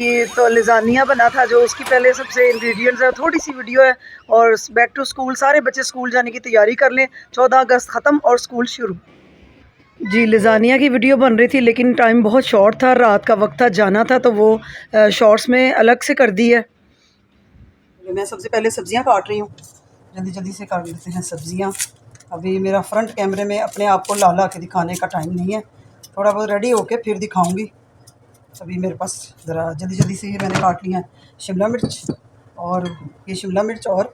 ये तो लजानिया बना था, जो उसकी पहले सबसे इंग्रेडिएंट्स है, थोड़ी सी वीडियो है। और बैक टू स्कूल, सारे बच्चे स्कूल जाने की तैयारी कर लें, 14 अगस्त ख़त्म और स्कूल शुरू। जी, लजानिया की वीडियो बन रही थी लेकिन टाइम बहुत शॉर्ट था, रात का वक्त था, जाना था, तो वो शॉर्ट्स में अलग से कर दी है। मैं सबसे पहले सब्जियां काट रही हूँ, जल्दी जल्दी से काट लेते हैं सब्जियां। अभी मेरा फ्रंट कैमरे में अपने आप को ला के दिखाने का टाइम नहीं है, थोड़ा बहुत रेडी होके फिर दिखाऊंगी। अभी मेरे पास ज़रा जल्दी जल्दी से ये मैंने काट लिया है शिमला मिर्च, और ये शिमला मिर्च और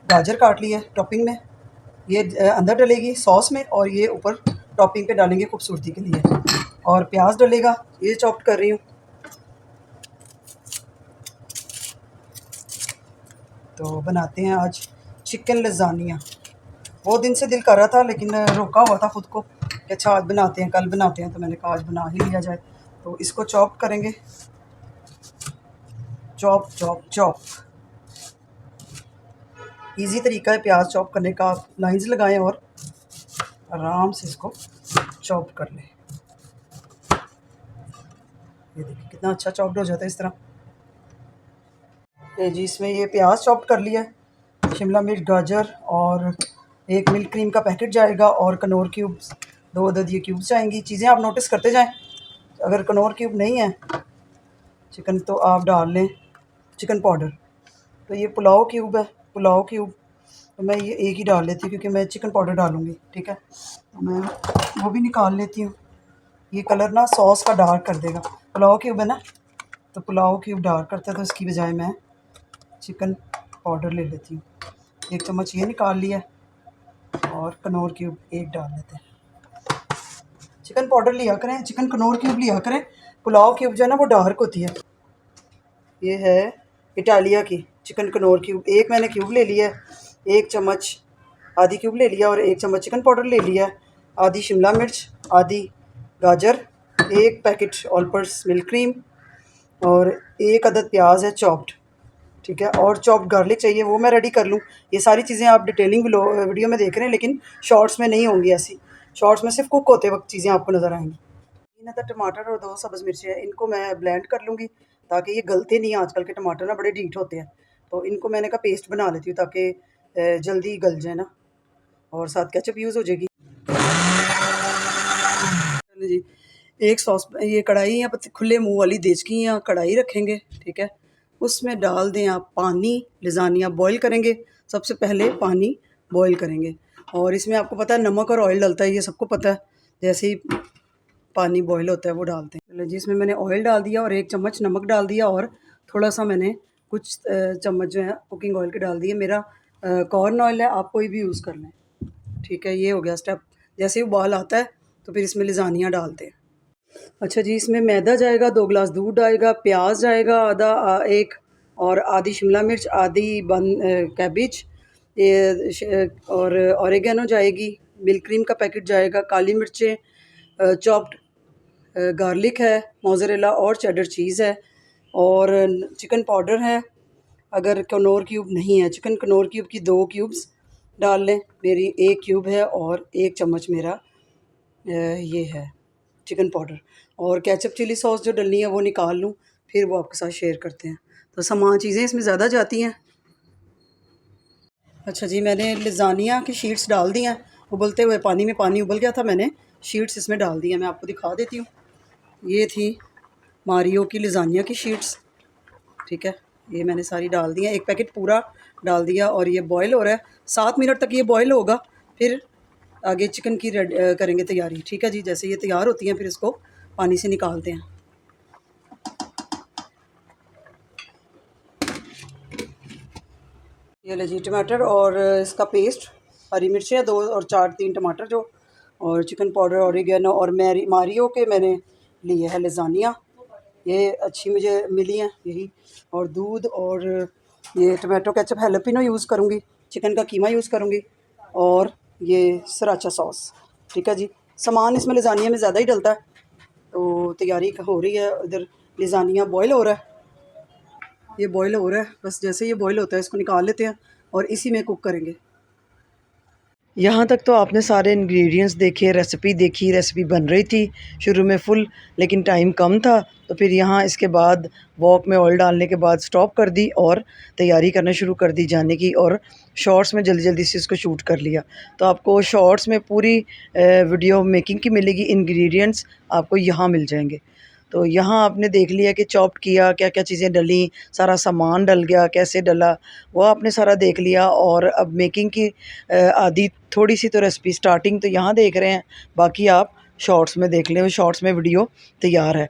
गाजर काट ली है टॉपिंग में। ये अंदर डलेगी सॉस में, और ये ऊपर टॉपिंग पे डालेंगे खूबसूरती के लिए। और प्याज डलेगा, ये चॉप्ड कर रही हूँ। तो बनाते हैं आज चिकन लजानिया। बहुत दिन से दिल कर रहा था लेकिन रोका हुआ था खुद को कि अच्छा आज बनाते हैं, कल बनाते हैं, तो मैंने कहा आज बना ही लिया जाए। तो इसको चॉप करेंगे, चॉप चॉप चॉप। इजी तरीका है प्याज चॉप करने का, आप लाइंस लगाएं और आराम से इसको चॉप कर लें। ये देखिए कितना अच्छा चॉप्ड हो जाता है इस तरह। ये जी इसमें ये प्याज चॉप कर लिया है, शिमला मिर्च, गाजर, और एक मिल्क क्रीम का पैकेट जाएगा, और कनौर क्यूब्स 2 अदद ये क्यूब्स जाएंगी। चीज़ें आप नोटिस करते जाएं, अगर कनौर क्यूब नहीं है चिकन तो आप डाल लें चिकन पाउडर। तो ये पुलाव क्यूब है, पुलाव क्यूब, तो मैं ये एक ही डाल लेती हूँ क्योंकि मैं चिकन पाउडर डालूँगी, ठीक है। तो मैं वो भी निकाल लेती हूँ। ये कलर ना सॉस का डार्क कर देगा, पुलाव क्यूब है ना, तो पुलाव क्यूब डार्क करता है, तो इसकी बजाय मैं चिकन पाउडर ले लेती हूँ। 1 चम्मच ये निकाल लिया, और कनौर क्यूब 1 डाल लेते हैं। चिकन पाउडर लिया करें, चिकन कनौर क्यूब लिया करें, पुलाव क्यूब जो है ना वो डार्क होती है। ये है इटालिया की चिकन कनौर क्यूब, एक मैंने क्यूब ले लिया है, 1 चम्मच आधी क्यूब ले लिया, और 1 चम्मच चिकन पाउडर ले लिया, आधी शिमला मिर्च, आधी गाजर, 1 packet all purpose milk cream, और 1 अदद प्याज है चॉप्ड, ठीक है। और चॉप्ड गार्लिक चाहिए, वो मैं रेडी कर लूँ। ये सारी चीज़ें आप डिटेलिंग वीडियो में देख रहे हैं, लेकिन शॉर्ट्स में नहीं होंगी ऐसी। शॉर्ट्स में सिर्फ कुक होते वक्त चीज़ें आपको नज़र आएंगी। 3 अदद टमाटर और 2 सब्ज़ मिर्ची है, इनको मैं ब्लेंड कर लूँगी ताकि ये गलते नहीं। आजकल के टमाटर ना बड़े ढीठ होते हैं, तो इनको मैंने कहा पेस्ट बना लेती हूँ ताकि जल्दी गल जाए ना, और साथ केचप यूज़ हो जाएगी। चलिए जी, एक सॉस, ये कढ़ाई या खुले मुंह वाली देचकी या कढ़ाई रखेंगे, ठीक है। उसमें डाल दें आप पानी, लजानिया बॉईल करेंगे। सबसे पहले पानी बॉईल करेंगे, और इसमें आपको पता है नमक और ऑयल डलता है, ये सबको पता है। जैसे ही पानी बॉईल होता है वो डालते हैं। चलो जी, इसमें मैंने ऑयल डाल दिया और 1 चम्मच नमक डाल दिया, और थोड़ा सा मैंने कुछ चम्मच जो है कुकिंग ऑयल के डाल दिए। मेरा कॉर्न ऑयल है, आप कोई भी यूज़ कर लें, ठीक है। ये हो गया स्टेप। जैसे ही उबाल आता है तो फिर इसमें लजानिया डालते हैं। अच्छा जी, इसमें मैदा जाएगा, 2 गिलास दूध जाएगा, प्याज जाएगा आधा, एक, और आधी शिमला मिर्च, आधी कैबिज, और ऑरिगेनो जाएगी, मिल्क क्रीम का पैकेट जाएगा, काली मिर्चें, चॉप्ड गार्लिक है, मोज़रेला और चेडर चीज़ है, और चिकन पाउडर है। अगर कनौर क्यूब नहीं है, चिकन कनौर क्यूब की 2 क्यूब्स डाल लें, मेरी 1 क्यूब है, और 1 चम्मच मेरा ये है चिकन पाउडर। और केचप चिली सॉस जो डलनी है वो निकाल लूँ, फिर वो आपके साथ शेयर करते हैं। तो सामान चीज़ें इसमें ज़्यादा जाती हैं। अच्छा जी, मैंने लजानिया की शीट्स डाल दी हैं, उबलते हुए पानी में, पानी उबल गया था, मैंने शीट्स इसमें डाल दी हैं। मैं आपको दिखा देती हूँ। ये थी मारियो की लजानिया की शीट्स, ठीक है। ये मैंने सारी डाल दी हैं, 1 पैकेट पूरा डाल दिया, और ये बॉयल हो रहा है। 7 मिनट तक ये बॉयल होगा, फिर आगे चिकन की करेंगे तैयारी, ठीक है जी। जैसे ये तैयार होती हैं फिर इसको पानी से निकालते हैं। ये ले जी टमाटर और इसका पेस्ट, हरी मिर्चें 2 और 4-3 टमाटर जो, और चिकन पाउडर, ऑरिगेनो, और मारियो के मैंने लिए है लजानिया, ये अच्छी मुझे मिली हैं यही, और दूध, और ये टमाटो केचप हैलोपिनो यूज़ करूँगी, चिकन का कीमा यूज़ करूँगी, और ये सराचा सॉस, ठीक है जी। सामान इसमें लजानिया में ज़्यादा ही डलता है। तो तैयारी हो रही है, इधर लजानिया बॉयल हो रहा है, ये बॉयल हो रहा है। बस जैसे ये बॉयल होता है इसको निकाल लेते हैं और इसी में कुक करेंगे। यहाँ तक तो आपने सारे इंग्रेडिएंट्स देखे, रेसिपी देखी, रेसिपी बन रही थी शुरू में फुल, लेकिन टाइम कम था तो फिर यहाँ इसके बाद वॉक में ऑयल डालने के बाद स्टॉप कर दी और तैयारी करना शुरू कर दी जाने की, और शॉर्ट्स में जल्दी जल्दी से इसको शूट कर लिया। तो आपको शॉर्ट्स में पूरी वीडियो मेकिंग की मिलेगी, इंग्रेडिएंट्स आपको यहाँ मिल जाएंगे। तो यहाँ आपने देख लिया कि चॉप किया, क्या क्या चीज़ें डली, सारा सामान डल गया, कैसे डला, वो आपने सारा देख लिया। और अब मेकिंग की आधी थोड़ी सी तो रेसिपी स्टार्टिंग तो यहाँ देख रहे हैं, बाकी आप शॉर्ट्स में देख लें, शॉर्ट्स में वीडियो तैयार है।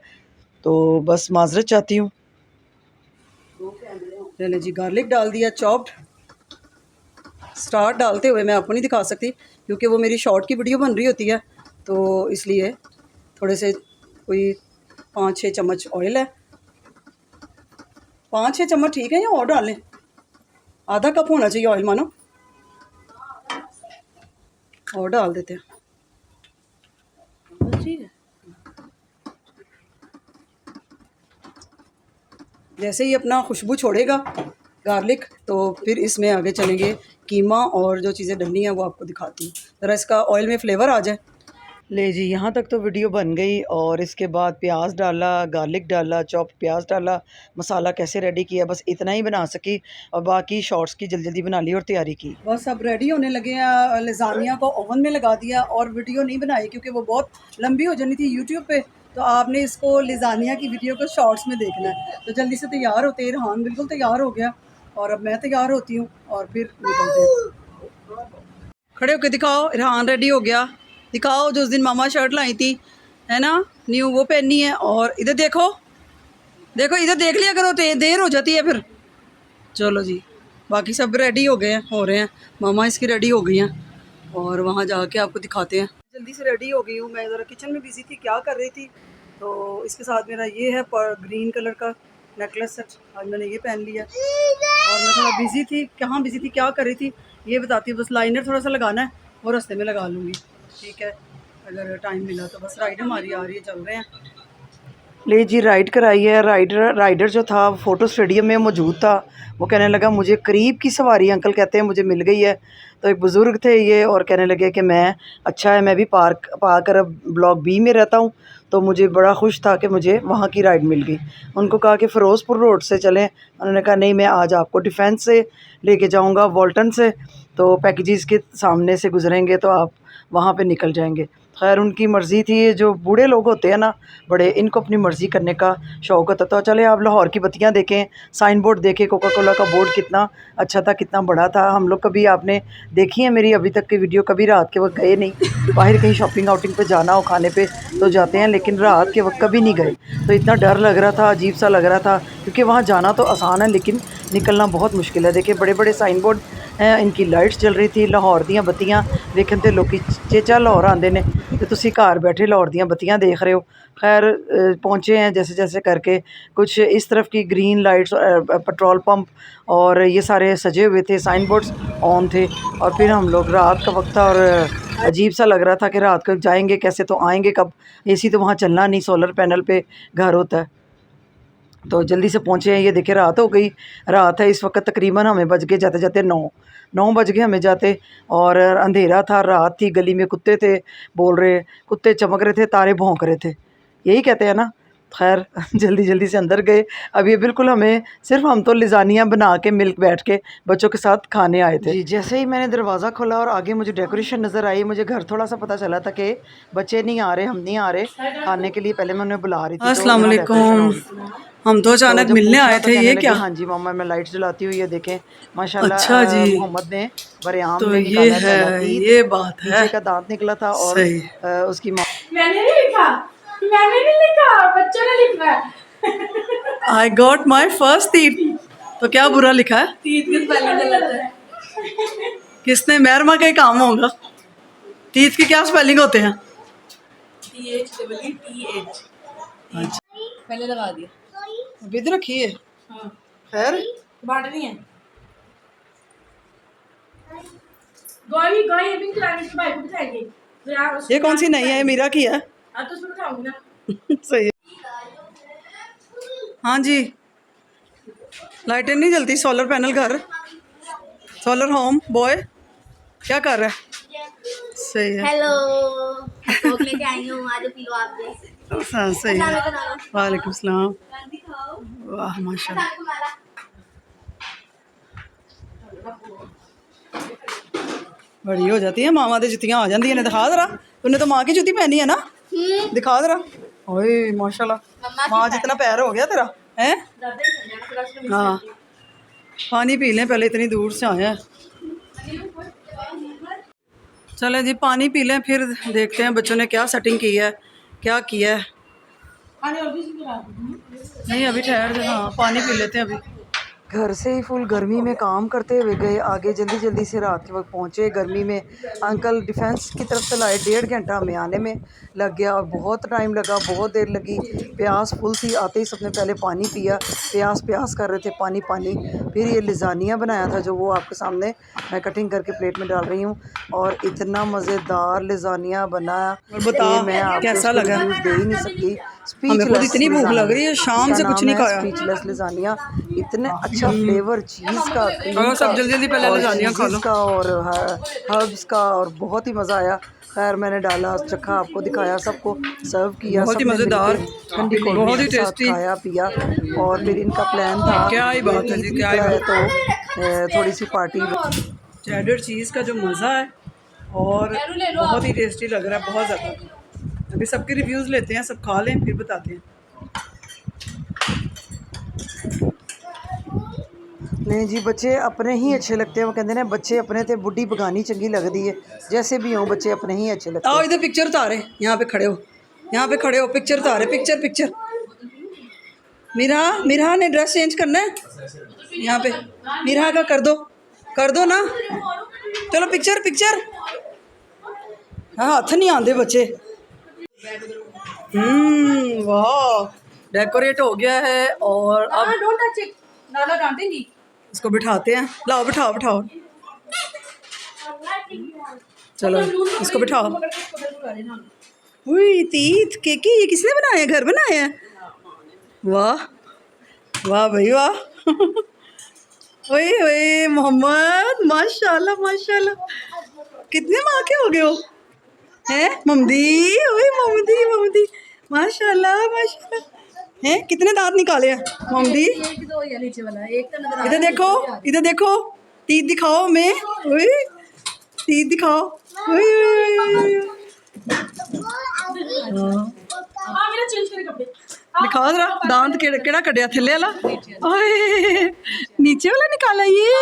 तो बस माजरत चाहती हूँ। चले जी, गार्लिक डाल दिया चॉप्ड। स्टार्ट डालते हुए मैं आपको नहीं दिखा सकती क्योंकि वो मेरी शॉर्ट की वीडियो बन रही होती है, तो इसलिए थोड़े से कोई 5-6 चम्मच ऑयल है। 5-6 चम्मच ठीक है या और डाल लें? आधा कप होना चाहिए ऑयल मानो, और डाल देते हैं। ठीक है, जैसे ही अपना खुशबू छोड़ेगा गार्लिक तो फिर इसमें आगे चलेंगे कीमा, और जो चीज़ें डलनी हैं वो आपको दिखाती हूँ, ज़रा इसका ऑयल में फ्लेवर आ जाए। ले जी, यहाँ तक तो वीडियो बन गई, और इसके बाद प्याज डाला, गार्लिक डाला, चॉप प्याज डाला, मसाला कैसे रेडी किया बस इतना ही बना सकी, और बाकी शॉर्ट्स की जल्दी जल्दी बना ली और तैयारी की। बस अब रेडी होने लगे हैं। लजानिया को ओवन में लगा दिया और वीडियो नहीं बनाई क्योंकि वो बहुत लंबी हो जानी थी यूट्यूब पे, तो आपने इसको लजानिया की वीडियो को शॉर्ट्स में देखना है। तो जल्दी से तैयार होते हैं, इरहान बिल्कुल तैयार हो गया और अब मैं तैयार होती हूँ और फिर निकलते हैं। खड़े होके दिखाओ, इरहान रेडी हो गया, दिखाओ जो उस दिन मामा शर्ट लाई थी है ना न्यू, वो पहनी है। और इधर देखो, देखो इधर देख लिया करो, देर हो जाती है फिर। चलो जी, बाकी सब रेडी हो गए हैं, हो रहे हैं, मामा इसकी रेडी हो गई हैं और वहाँ जाके आपको दिखाते हैं। जल्दी से रेडी हो गई हूँ, मैं ज़रा किचन में बिजी थी, क्या कर रही थी, तो इसके साथ मेरा ये है ग्रीन कलर का नेकलेस सेट, आज मैंने ये पहन लिया। और मैं थोड़ा बिजी थी, कहाँ बिजी थी, क्या कर रही थी ये बताती हूँ। बस लाइनर थोड़ा सा लगाना है, वो रास्ते में लगा लूँगी, ठीक है, अगर टाइम मिला तो। बस राइड हमारी आ रही है, चल रहे हैं। ले जी, राइड कराई है। राइडर जो था फ़ोटो स्टेडियम में मौजूद था, वो कहने लगा मुझे करीब की सवारी अंकल कहते हैं मुझे मिल गई है। तो एक बुज़ुर्ग थे ये, और कहने लगे कि मैं अच्छा है, मैं भी पाकर अब ब्लॉक बी में रहता हूँ, तो मुझे बड़ा खुश था कि मुझे वहाँ की राइड मिल गई। उनको कहा कि फ़िरोज़पुर रोड से चलें, उन्होंने कहा नहीं, मैं आज आपको डिफेंस से लेके जाऊँगा, वॉल्टन से, तो पैकेजेस के सामने से गुजरेंगे तो आप वहाँ पे निकल जाएंगे। खैर उनकी मर्ज़ी थी, ये जो बूढ़े लोग होते हैं ना बड़े, इनको अपनी मर्ज़ी करने का शौक़ होता। तो चले आप लाहौर की बत्तियाँ देखें, साइन बोर्ड देखें, कोका कोला का बोर्ड कितना अच्छा था, कितना बड़ा था। हम लोग कभी, आपने देखी है मेरी अभी तक की वीडियो, कभी रात के वक्त गए नहीं, बाहर कहीं शॉपिंग आउटिंग पे जाना हो, खाने पे तो जाते हैं, लेकिन रात के वक्त कभी नहीं गए। तो इतना डर लग रहा था, अजीब सा लग रहा था, क्योंकि वहाँ जाना तो आसान है लेकिन निकलना बहुत मुश्किल है। देखिए बड़े बड़े साइन बोर्ड हैं, इनकी लाइट्स जल रही थी, लाहौर दियाँ बत्तियाँ देखन ते लोग चेचा लाहौर आते हैं, तो तुसी घर बैठे लाहौर दियाँ बत्तियाँ देख रहे हो। खैर पहुँचे हैं जैसे जैसे करके, कुछ इस तरफ की ग्रीन लाइट्स, पेट्रोल पंप और ये सारे सजे हुए थे, साइन बोर्ड्स ऑन थे। और फिर हम लोग, रात का वक्त था और अजीब सा लग रहा था कि रात को जाएंगे कैसे, तो आएंगे कब, एसी तो वहाँ चलना नहीं, सोलर पैनल पे घर होता है। तो जल्दी से पहुँचे हैं, ये देखिए रात हो गई, रात है इस वक्त, तकरीबन हमें बज गए जाते जाते 9 बज गए हमें जाते, और अंधेरा था, रात थी, गली में कुत्ते थे बोल रहे, कुत्ते चमक रहे थे, तारे भौंक रहे थे, यही कहते हैं ना। खैर जल्दी जल्दी से अंदर गए। अब ये बिल्कुल हमें सिर्फ, हम तो लिजानियाँ बना के मिल्क बैठ के बच्चों के साथ खाने आए थे जी। जैसे ही मैंने दरवाज़ा खोला और आगे मुझे डेकोरेशन नज़र आई, मुझे घर थोड़ा सा पता चला था कि बच्चे नहीं आ रहे, हम नहीं आ रहे खाने के लिए, पहले मैं उन्हें बुला रही थी। अस्सलाम वालेकुम, हम तो अचानक मिलने आए थे, ये क्या? हाँ जी मम्मा, मैं लाइट्स जलाती हूँ, ये देखें माशाल्लाह। अच्छा जी, मोहम्मद ने बरेआम तो में ये है, ये बात है, पीछे का दांत निकला था और उसकी माँ, मैंने नहीं लिखा, बच्चों ने लिखा है। आई गॉट माई फर्स्ट तीत, तो क्या बुरा लिखा है? तीत की स्पेलिंग गलत है। किसने? महरमा का ही काम होगा। तीत की क्या स्पेलिंग होते हैं? TH। अच्छा, पहले लगा दिया, अभी तो रखी है। हाँ। खैर बांटनी है। गोई गोई अभी खिलाने के बाद बिठाएंगे। ये कौन सी नहीं है? मीरा की है। हाँ तो उसमें बिठाऊंगी ना। सही है। हाँ जी, लाइटें नहीं जलती, सोलर पैनल घर, सोलर होम बॉय क्या कर रहा है? सही है। हेलो, कोक लेके आई हूँ, आज पी लो आप भी। हाँ सही है। वालेकुम सलाम। दिखाओ। वाह माशाल्लाह। बड़ी हो जाती है मामा दे जुतियां आ जाती ने। दिखा जरा, तूने तो माँ की जुती पहनी है ना, दिखा जरा। ओए माशाल्लाह, माँ जितना पैर हो गया तेरा है। हाँ पानी पी लें पहले, इतनी दूर से आए हैं। चलें जी पानी पी लें, फिर देखते हैं बच्चों ने क्या सेटिंग की है, क्या किया है। नहीं अभी ठहर जाओ, हाँ पानी पी लेते हैं अभी। घर से ही फुल गर्मी में काम करते हुए गए आगे, जल्दी जल्दी से रात के वक्त पहुँचे। गर्मी में अंकल डिफेंस की तरफ से लाए, 1.5 घंटा हमें आने में लग गया और बहुत टाइम लगा, बहुत देर लगी। प्यास फुल थी, आते ही सबने पहले पानी पिया, प्यास कर रहे थे पानी पानी। फिर ये लिजानिया बनाया था जो वो आपके सामने मैं कटिंग करके प्लेट में डाल रही हूँ, और इतना मज़ेदार लिजानिया बना कि मैं आपको कैसा लगा दे ही नहीं सकती। हमें खुद इतनी भूख लग रही है, शाम से कुछ नहीं खाया। स्पीचलेस लिजानिया, इतने अच्छा फ्लेवर चीज़ का, क्रीम सब जल्दी जल्दी पहले लिजानिया खा लो का और हर्ब्स का, और बहुत ही मज़ा आया। खैर मैंने डाला, चखा, आपको दिखाया, सबको सर्व किया, बहुत ही मज़ेदार, ठंडी बहुत ही टेस्टी खाया पिया। और फिर इनका प्लान था, क्या ही बात है जी, क्या ही बात है, तो थोड़ी सी पार्टी। चेडर चीज़ का जो मज़ा है और बहुत ही टेस्टी लग रहा है, बहुत ज़्यादा। अभी सबके रिव्यूज़ लेते हैं, सब खा लें फिर बताते हैं। नहीं जी, बच्चे अपने ही अच्छे लगते हैं। वो कहते हैं ना, बच्चे अपने थे बुढ़ी बगानी चंगी लगती है। जैसे भी हों बच्चे अपने ही अच्छे लगते हैं। आओ इधर पिक्चर उतारे, यहाँ पे खड़े हो, यहाँ पे खड़े हो, पिक्चर उतारे, पिक्चर। मीरा ने ड्रेस चेंज करना है यहाँ पे, मीरा का कर दो ना। चलो पिक्चर। हाँ हाथ नहीं आते बच्चे। वाह डेकोरेट हो गया है, और अब डोंट टच इट, नाला डांटेंगी। इसको बिठाते हैं, लाओ बिठाओ। चलो इसको बिठाओ। हुई तीत केकी, ये किसने बनाया है, घर बनाया है? वाह भाई वाह। ओए मोहम्मद, माशाल्लाह, कितने माँ के हो गए हो हैं ममदी। ओए ममदी, माशाल्लाह हैं, कितने दांत निकाले हैं ममदी। इधर देखो, तीत दिखाओ हमें, ओए तीत दिखाओ। दिखाओ जरा दांत, केड़ा कटिया, थल्ले वाला, ओए नीचे वाला निकाला, ये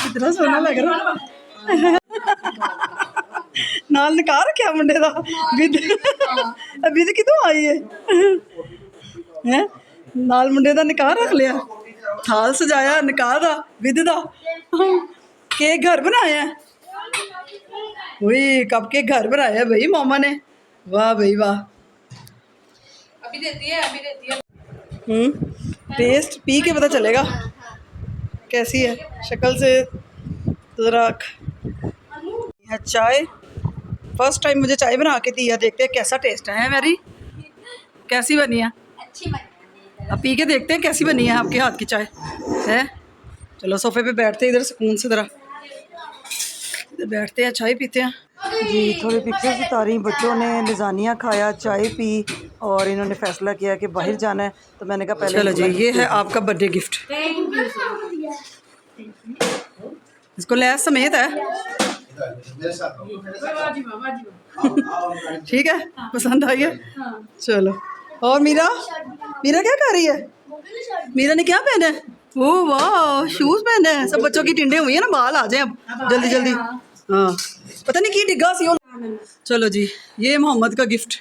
कितना सोहना लग रहा। नाल निकाह रखा मुंडे दा, बिद कितों आई है नाल मुंडे दा निकाह रख लिया, थाल सजाया निकाह दा, बिद दा, केक घर बनाया है। वही कब के घर बनाया भाई मामा ने, वाह भाई वाह। अभी देती है। टेस्ट पी के पता चलेगा कैसी है, शक्ल से ज़रा। चाय फर्स्ट टाइम मुझे चाय बना के दी है, देखते हैं कैसा टेस्ट है मेरी, कैसी बनी है। अच्छी बनी है, अब पी के देखते हैं कैसी बनी है आपके हाथ की चाय है। चलो सोफे पे बैठते हैं, इधर सुकून से ज़रा इधर बैठते हैं, चाय पीते हैं जी। थोड़ी पिक्चर्स उतारी, बच्चों ने लजानिया खाया, चाय पी, और इन्होंने फैसला किया कि बाहर जाना है, तो मैंने कहा पहले चलो जी ये है आपका बर्थडे गिफ्ट। इसको लैस समेत है। ठीक है, पसंद आई है। चलो, और मीरा क्या कर रही है? मीरा ने क्या पहना है? ओह वाह, शूज पहने हैं। सब बच्चों की टिंडे हुई है ना, बाल आ जाए अब जल्दी। हाँ पता नहीं की डिग्गा सी। चलो जी ये मोहम्मद का गिफ्ट।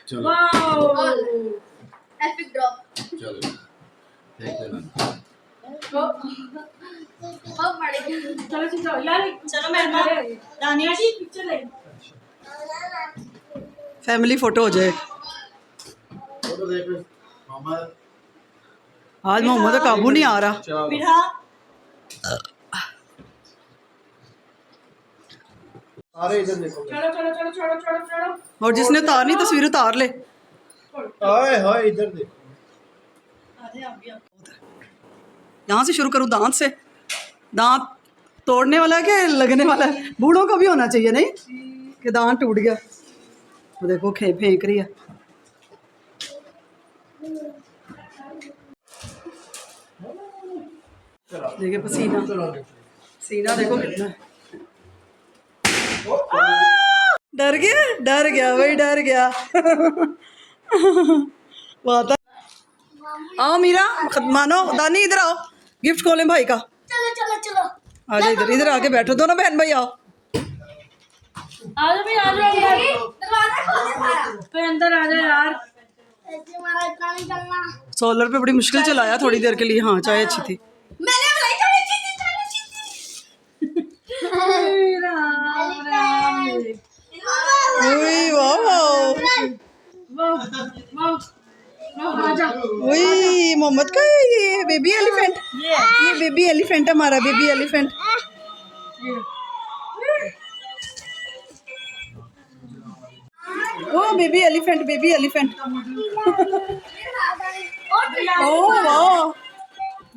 फैमिली फोटो हो जाए। आज मोहम्मद का काबू नहीं आ रहा। और जिसने उतारनी तस्वीर उतार ले। इधर देखो, यहाँ से शुरू करूँ, दांत से। दांत तोड़ने वाला है कि लगने वाला है? बूढ़ों का भी होना चाहिए नहीं कि दांत टूट गया। वो देखो फेंक रही है। देखिए पसीना, पसीना देखो कितना है। डर गया भाई, डर गया। बात आओ मीरा, मानो दानी इधर आओ, गिफ्ट खोलें भाई का। चलो चलो चलो आ जाओ इधर, इधर आके बैठो दोनों बहन भाई, आओ। आ जाओ भी, आ जाओ दरवाजा खोले सारा। पे अंदर आ जाओ यार। ऐसे हमारा इतना नहीं चलना। सोलर पे बड़ी मुश्किल चलाया थोड़ी देर के लिए। हाँ चाय अच्छी थी। मैंने बनाई चाय अच्छी थी, चाय अच्छी थी। उई वाह उई, मोहम्मद का है ये बेबी एलिफेंट। ये बेबी एलिफेंट हमारा, बेबी एलिफेंट। ओ बेबी एलिफेंट, बेबी एलिफेंट। ओ वाह,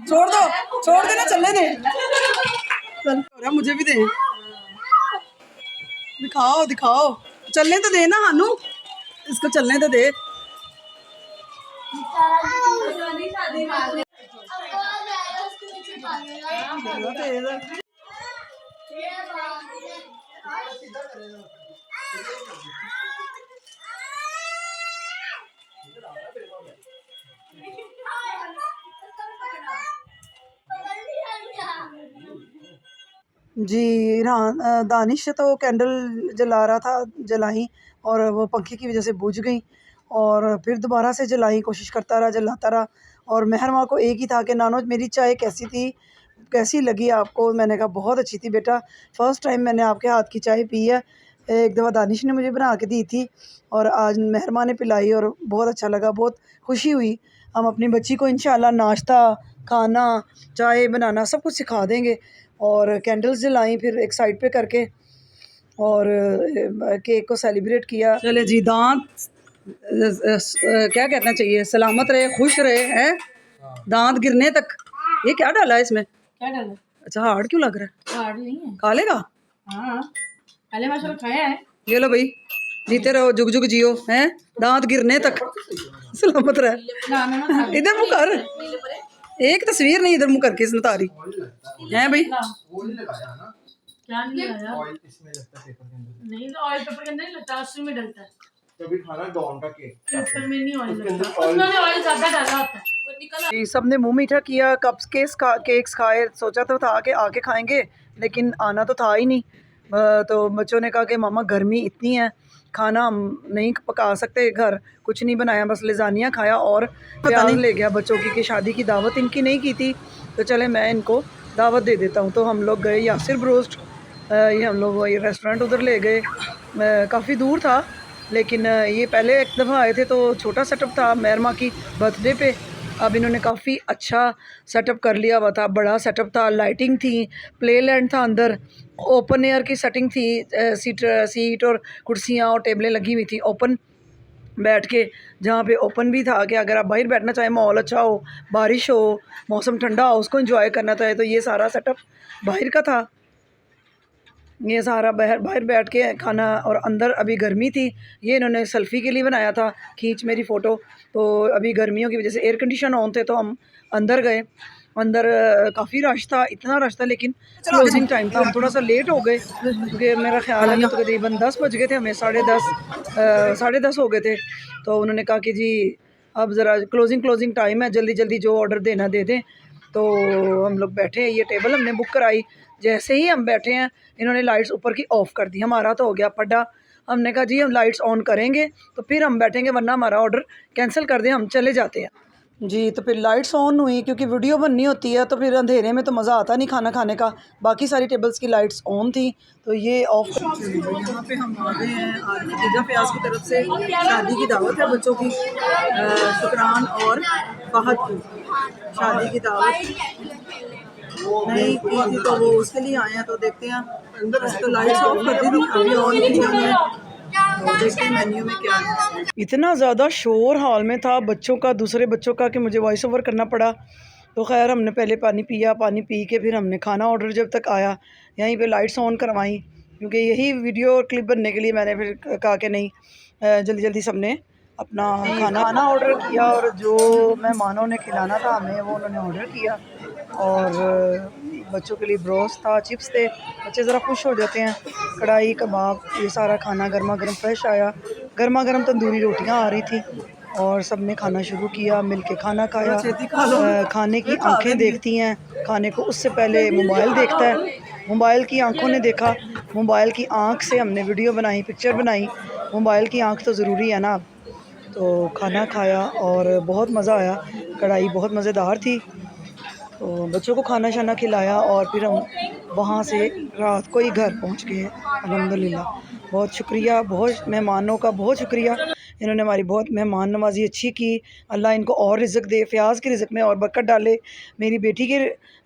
छोड़ देना, चलने दे। चल अरे मुझे भी दे, दिखाओ, चलने तो दे ना हानू, इसको चलने तो दे। जी हाँ, दानिश तो कैंडल जला रहा था, जलाई और वो पंखे की वजह से बुझ गई और फिर दोबारा से जलाई, कोशिश करता रहा, जलाता रहा। और महरमा को एक ही था कि नानो मेरी चाय कैसी थी, कैसी लगी आपको? मैंने कहा बहुत अच्छी थी बेटा, फ़र्स्ट टाइम मैंने आपके हाथ की चाय पी है। एक दफ़ा दानिश ने मुझे बना के दी थी और आज महरमा ने पिलाई और बहुत अच्छा लगा, बहुत खुशी हुई। हम अपनी बच्ची को इंशाल्लाह नाश्ता, खाना, चाय बनाना सब कुछ सिखा देंगे। और कैंडल्स जलाई फिर एक साइड पे करके और केक को सेलिब्रेट किया। चले जी, दांत क्या कहना चाहिए, सलामत रहे, खुश रहे हैं, दांत गिरने तक। ये क्या डाला है इसमें? क्या डाला? अच्छा हार्ड क्यों लग रहा है? हार्ड नहीं है। खा लेगा? हाँ पहले माशाल्लाह खाया है। ये लो भाई, जीते रहो, जुग जुग जियो, हैं, दांत गिरने तक सलामत रहे। इधर मुँह कर, एक तस्वीर नहीं इधर मुँह करके इसने तारी है भाई। क्या नहीं लगाया? नहीं तो ऑयल पेपर के अंदर नहीं लगता, उसमें में डलता है। कभी खाना डॉन का केक, पेपर में नहीं ऑयल लगता, उसमें ऑयल ज्यादा डाला होता है, वो निकल। जी सबने मुंह मीठा किया, कप्स केक्स खाए, सोचा तो था कि आके खाएंगे लेकिन आना तो था ही नहीं। तो बच्चों ने कहा कि मामा गर्मी इतनी है, खाना हम नहीं पका सकते, घर कुछ नहीं बनाया, बस लेजानिया खाया और पता नहीं ले गया बच्चों की कि शादी की दावत इनकी नहीं की थी, तो चले मैं इनको दावत दे देता हूँ। तो हम लोग गए यासिर ब्रोस्ट, ये हम लोग ये रेस्टोरेंट उधर ले गए, काफ़ी दूर था लेकिन ये पहले एक दफ़ा आए थे तो छोटा सेटअप था महरमा की बर्थडे पे। अब इन्होंने काफ़ी अच्छा सेटअप कर लिया हुआ था, बड़ा सेटअप था, लाइटिंग थी, प्ले लैंड था अंदर, ओपन एयर की सेटिंग थी, सीट और कुर्सियाँ और टेबलें लगी हुई थी ओपन बैठ के, जहाँ पे ओपन भी था कि अगर आप बाहर बैठना चाहें, माहौल अच्छा हो, बारिश हो, मौसम ठंडा हो, उसको एंजॉय करना चाहे तो ये सारा सेटअप बाहर का था। ये सारा बाहर बैठ के खाना, और अंदर अभी गर्मी थी, ये इन्होंने सेल्फ़ी के लिए बनाया था, खींच मेरी फ़ोटो। तो अभी गर्मियों की वजह से एयर कंडीशन ऑन थे तो हम अंदर गए। अंदर काफ़ी रश था, इतना रश था लेकिन क्लोजिंग टाइम था, हम थोड़ा सा लेट हो गए क्योंकि मेरा ख्याल है कि तकरीबन 10 बज गए थे, हमें 10:30 हो गए थे। तो उन्होंने कहा कि जी अब ज़रा क्लोजिंग टाइम है, जल्दी जल्दी जो ऑर्डर देना दे दें। तो हम लोग बैठे हैं, ये टेबल हमने बुक कराई, जैसे ही हम बैठे हैं इन्होंने लाइट्स ऊपर की ऑफ़ कर दी। हमारा तो हो गया पड्डा, हमने कहा जी हम लाइट्स ऑन करेंगे तो फिर हम बैठेंगे, वरना हमारा ऑर्डर कैंसिल कर दें, हम चले जाते हैं जी। तो फिर लाइट्स ऑन हुई क्योंकि वीडियो बननी होती है, तो फिर अंधेरे में तो मज़ा आता नहीं खाना खाने का। बाकी सारी टेबल्स की लाइट्स ऑन थी तो ये ऑफ। यहाँ पे हम आ गए हैं आज खदीजा फयाज की तरफ से, शादी की दावत है बच्चों की, शुक्रान और फहद की शादी की दावत नहीं की थी तो वो उसके लिए आए हैं। तो देखते हैं, तो लाइट्स ऑफ कर दी थी, अभी ऑन की हमने, तो देखते हैं मेन्यू में क्या है। इतना ज़्यादा शोर हॉल में था बच्चों का, दूसरे बच्चों का, कि मुझे वॉइस ओवर करना पड़ा। तो खैर हमने पहले पानी पिया, पानी पी के फिर हमने खाना ऑर्डर जब तक आया यहीं पे लाइट्स ऑन करवाई, क्योंकि यही वीडियो और क्लिप बनने के लिए मैंने फिर कहा कि नहीं जल्दी जल्दी सबने अपना खाना ऑर्डर किया और जो मेहमानों ने खिलाना था हमें वो उन्होंने ऑर्डर किया। और बच्चों के लिए ब्रोस्ट था, चिप्स थे, बच्चे ज़रा खुश हो जाते हैं। कढ़ाई कबाब ये सारा खाना गर्मा गर्म फ्रेश आया, गर्मा गर्म तंदूरी रोटियां आ रही थी और सब ने खाना शुरू किया, मिलके खाना खाया। खाने की आंखें देखती हैं खाने को, उससे पहले मोबाइल देखता है, मोबाइल की आंखों ने देखा, मोबाइल की आंख से हमने वीडियो बनाई, पिक्चर बनाई। मोबाइल की आंख तो ज़रूरी है ना। तो खाना खाया और बहुत मज़ा आया, कढ़ाई बहुत मज़ेदार थी। तो बच्चों को खाना शाना खिलाया और फिर हम वहाँ से रात को ही घर पहुँच गए अल्हम्दुलिल्लाह। बहुत शुक्रिया, बहुत मेहमानों का बहुत शुक्रिया, इन्होंने हमारी बहुत मेहमान नवाज़ी अच्छी की। अल्लाह इनको और रिज़्क़ दे, फ़याज़ की रिज़्क़ में और बरकत डाले, मेरी बेटी के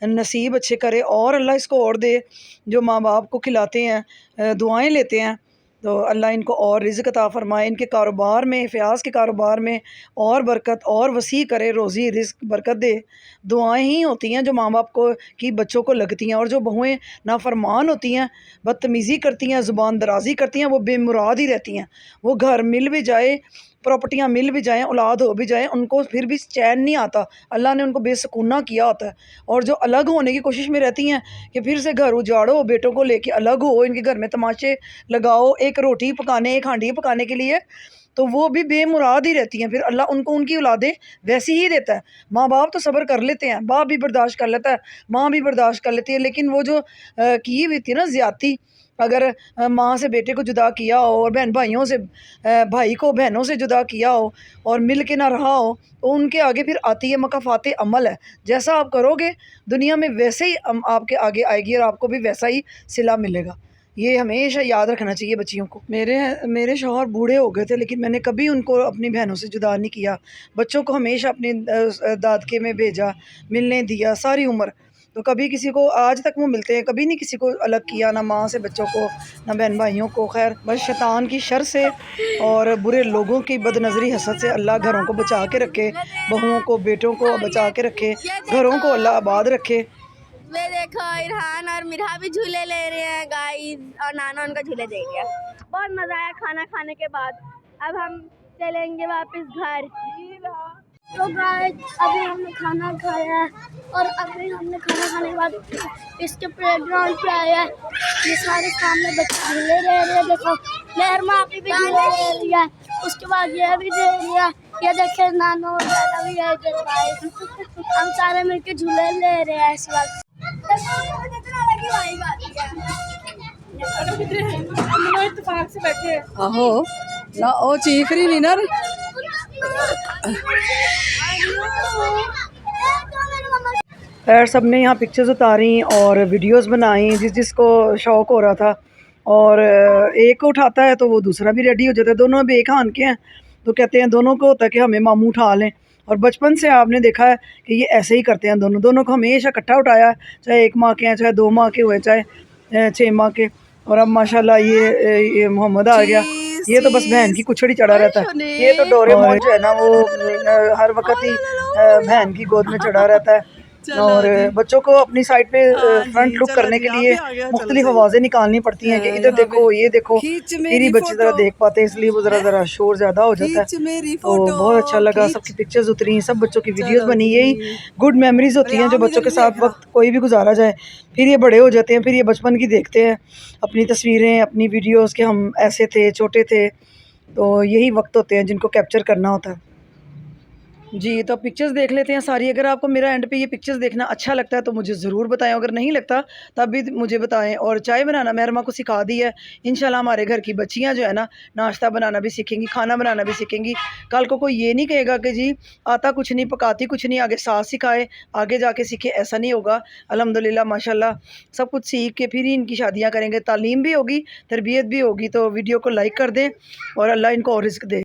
नसीब अच्छे करे और अल्लाह इसको और दे। जो माँ बाप को खिलाते हैं दुआएं लेते हैं तो अल्लाह इनको और रिज़्क़ अता फ़रमाए, इनके कारोबार में, फ़याज़ के कारोबार में और बरकत और वसी करे, रोज़ी रिज़्क़ बरकत दे। दुआएं ही होती हैं जो माँ बाप को की बच्चों को लगती हैं, और जो बहुएं नाफरमान होती हैं, बदतमीज़ी करती हैं, ज़ुबान दराज़ी करती हैं, वो बेमुराद ही रहती हैं। वो घर मिल भी जाए, प्रॉपर्टियाँ मिल भी जाएँ, औलाद हो भी जाएँ, उनको फिर भी चैन नहीं आता। अल्लाह ने उनको बेसुकूना किया होता है। और जो अलग होने की कोशिश में रहती हैं कि फिर से घर उजाड़ो, बेटों को लेके अलग हो, इनके घर में तमाशे लगाओ एक रोटी पकाने, एक हांडी पकाने के लिए, तो वो भी बेमुराद ही रहती हैं। फिर अल्लाह उनको उनकी औलादें वैसी ही देता है। माँ बाप तो सब्र कर लेते हैं, बाप भी बर्दाश्त कर लेता है, माँ भी बर्दाश्त कर लेती है, लेकिन वो जो की हुई थी ना ज़्यादती, अगर माँ से बेटे को जुदा किया हो और बहन भाइयों से भाई को बहनों से जुदा किया हो और मिल के ना रहा हो, तो उनके आगे फिर आती है मकाफ़ात अमल है। जैसा आप करोगे दुनिया में वैसे ही आपके आगे आएगी और आपको भी वैसा ही सिला मिलेगा। ये हमेशा याद रखना चाहिए बच्चियों को। मेरे शौहर बूढ़े हो गए थे, लेकिन मैंने कभी उनको अपनी बहनों से जुदा नहीं किया। बच्चों को हमेशा अपनी दादके में भेजा, मिलने दिया सारी उम्र। तो कभी किसी को आज तक वो मिलते हैं, कभी नहीं किसी को अलग किया, ना माँ से बच्चों को, ना बहन भाइयों को। खैर बस शैतान की शर से और बुरे लोगों की बदनज़री हसद से अल्लाह घरों को बचा के रखे, बहुओं को बेटों को बचा के रखे, घरों को अल्लाह आबाद रखे। वे देखो इरहान और मिरहा भी झूले ले रहे हैं गाइस, और नाना उनका झूले दे गया। बहुत मज़ा आया खाना खाने के बाद। अब हम चलेंगे वापस घर। तो गाइस अभी हमने खाना खाया है और अभी हमने खाना खाने के बाद इसके प्लेग्राउंड पे आया है। ये सारे सामने बच्चे झूले ले रहे हैं, देखो लहर माँ भी झूले ले रही है, उसके बाद ये भी दे रही है, ये देखे नानो दादा भी है इधर गाइस। हम सारे मिलके झूले ले रहे हैं इस वक्त। इत्तेफाक से बैठे आहो ना ओ चीख रही नहीं ना। खैर सब ने यहाँ पिक्चर्स उतारी और वीडियोस बनाई, जिसको शौक़ हो रहा था। और एक को उठाता है तो वो दूसरा भी रेडी हो जाता है। दोनों अभी एक हान के हैं तो कहते हैं दोनों को होता है कि हमें मामू उठा लें। और बचपन से आपने देखा है कि ये ऐसे ही करते हैं, दोनों को हमेशा इकट्ठा उठाया, चाहे 1 माह के हैं, चाहे 2 माह के हुए, चाहे 6 माह के। और अब माशाल्लाह ये मोहम्मद आ गया, ये तो बस बहन की कुछड़ी चढ़ा रहता है। ये तो डोरेमोन जो है ना वो हर वक्त ही बहन की गोद में चढ़ा रहता है। और बच्चों को अपनी साइड पे फ्रंट लुक करने के लिए मुख्तलिफ आवाज़ें निकालनी पड़ती हैं कि इधर देखो, ये देखो, फिर ही बच्चे ज़रा देख पाते हैं, इसलिए वो ज़रा शोर ज़्यादा हो जाता है। तो बहुत अच्छा लगा, सबकी पिक्चर्स उतरी, सब बच्चों की वीडियोस बनी। यही गुड मेमोरीज होती हैं जो बच्चों के साथ वक्त कोई भी गुजारा जाए, फिर ये बड़े हो जाते हैं, फिर ये बचपन की देखते हैं अपनी तस्वीरें, अपनी वीडियोज़ के हम ऐसे थे, छोटे थे। तो यही वक्त होते हैं जिनको कैप्चर करना होता है। जी तो पिक्चर्स देख लेते हैं सारी। अगर आपको मेरा एंड पे ये पिक्चर्स देखना अच्छा लगता है तो मुझे ज़रूर बताएं, अगर नहीं लगता तब भी मुझे बताएं। और चाय बनाना मेहरमा को सिखा दी है, इंशाल्लाह हमारे घर की बच्चियां जो है ना नाश्ता बनाना भी सीखेंगी, खाना बनाना भी सीखेंगी। कल को कोई ये नहीं कहेगा कि जी आता कुछ नहीं, पकाती कुछ नहीं, आगे सास सिखाए आगे जाके सीखे, ऐसा नहीं होगा। अल्हम्दुलिल्लाह माशाल्लाह सब कुछ सीख के फिर ही इनकी शादियाँ करेंगे, तालीम भी होगी, तरबियत भी होगी। तो वीडियो को लाइक कर दें और अल्लाह इनको और रिज़्क दे।